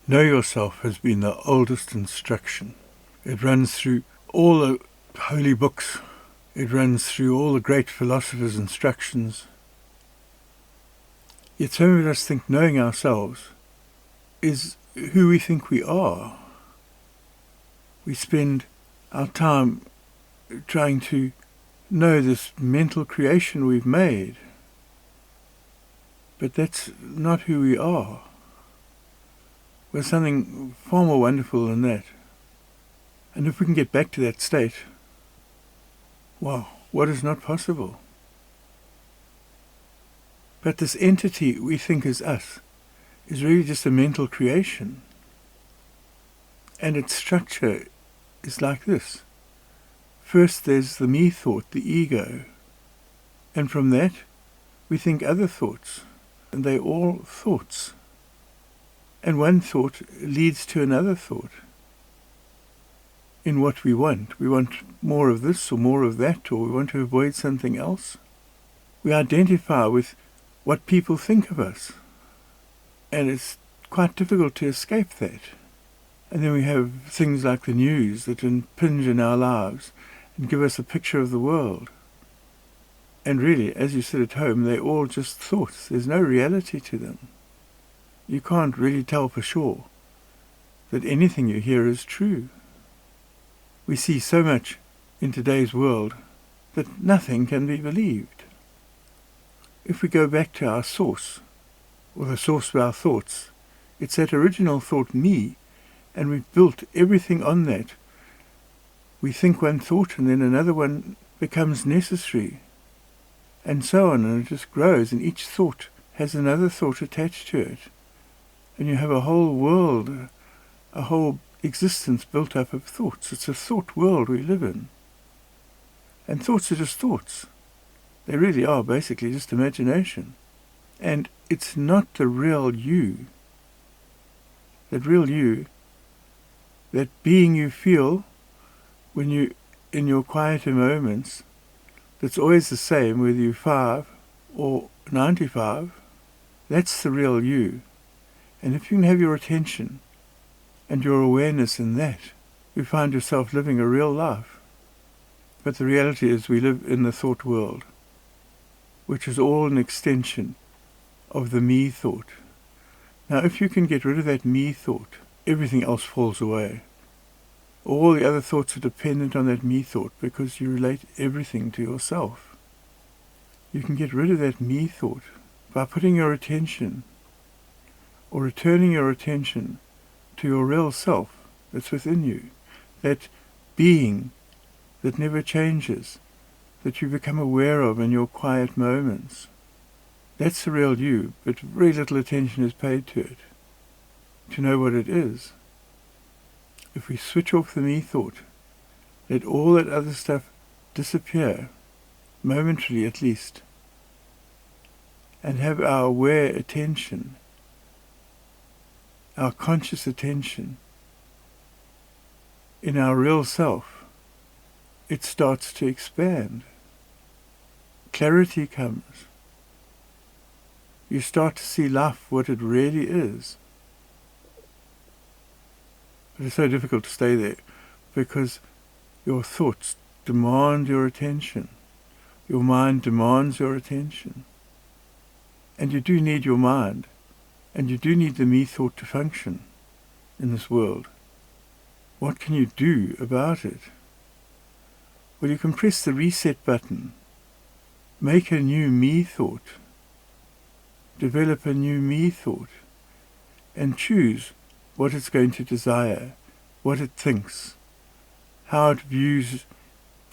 Know yourself has been the oldest instruction. It runs through all the holy books. It runs through all the great philosophers' instructions. Yet so many of us think knowing ourselves is who we think we are. We spend our time trying to know this mental creation we've made. But that's not who we are. We're something far more wonderful than that. And if we can get back to that state, wow, what is not possible? But this entity we think is us is really just a mental creation. And its structure is like this. First there's the me thought, the ego. And from that we think other thoughts. And they're all thoughts. And one thought leads to another thought. In what we want. We want more of this or more of that, or we want to avoid something else. We identify with what people think of us. And it's quite difficult to escape that. And then we have things like the news that impinge in our lives and give us a picture of the world. And really, as you sit at home, they're all just thoughts. There's no reality to them. You can't really tell for sure that anything you hear is true. We see so much in today's world that nothing can be believed. If we go back to our source, or the source of our thoughts, it's that original thought, me, and we've built everything on that. We think one thought and then another one becomes necessary, and so on, and it just grows, and each thought has another thought attached to it. And you have a whole world, a whole existence built up of thoughts. It's a thought world we live in. And thoughts are just thoughts. They really are basically just imagination. And it's not the real you. That real you, that being you feel when you, in your quieter moments, that's always the same whether you're 5 or 95, that's the real you. And if you can have your attention and your awareness in that, you find yourself living a real life. But the reality is we live in the thought world, which is all an extension of the me thought. Now if you can get rid of that me thought, everything else falls away. All the other thoughts are dependent on that me thought because you relate everything to yourself. You can get rid of that me thought by putting your attention or returning your attention to your real self that's within you, that being that never changes, that you become aware of in your quiet moments. That's the real you, but very little attention is paid to it, to know what it is. If we switch off the me thought, let all that other stuff disappear, momentarily at least, and have our aware attention, our conscious attention in our real self, it starts to expand. Clarity comes. You start to see life what it really is. But it's so difficult to stay there because your thoughts demand your attention. Your mind demands your attention. And you do need your mind. And you do need the me thought to function in this world. What can you do about it? Well, you can press the reset button. Make a new me thought. Develop a new me thought. And choose what it's going to desire, what it thinks, how it views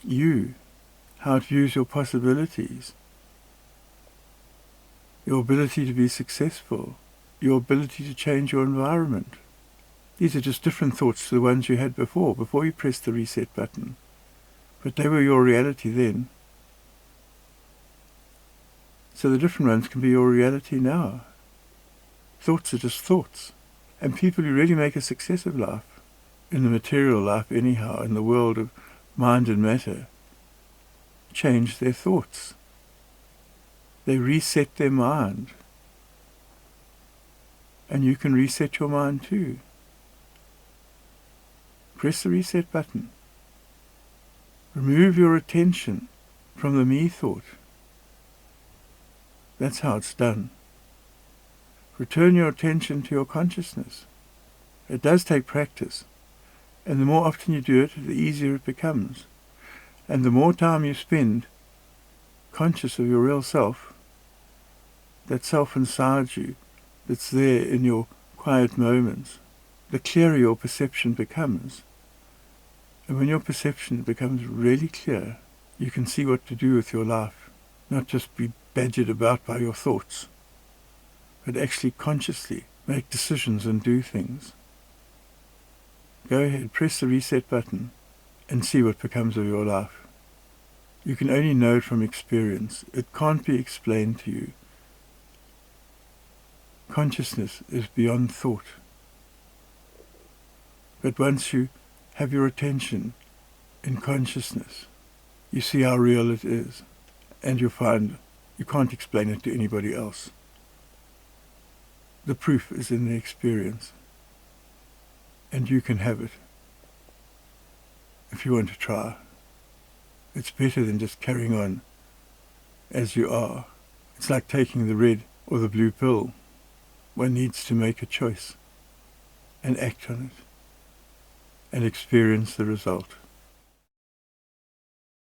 you, how it views your possibilities, your ability to be successful, your ability to change your environment. These are just different thoughts to the ones you had before you pressed the reset button. But they were your reality then. So the different ones can be your reality now. Thoughts are just thoughts. And people who really make a success of life, in the material life anyhow, in the world of mind and matter, change their thoughts. They reset their mind. and you can reset your mind too. Press the reset button. Remove your attention from the me thought. That's how it's done. Return your attention to your consciousness. It does take practice, and the more often you do it, the easier it becomes. And the more time you spend conscious of your real self, that self inside you that's there in your quiet moments, the clearer your perception becomes. And when your perception becomes really clear, you can see what to do with your life, not just be badgered about by your thoughts, but actually consciously make decisions and do things. Go ahead, press the reset button and see what becomes of your life. You can only know it from experience. It can't be explained to you. Consciousness is beyond thought. But once you have your attention in consciousness, you see how real it is, and you'll find you can't explain it to anybody else. The proof is in the experience, and you can have it if you want to try. It's better than just carrying on as you are. It's like taking the red or the blue pill. One needs to make a choice and act on it and experience the result.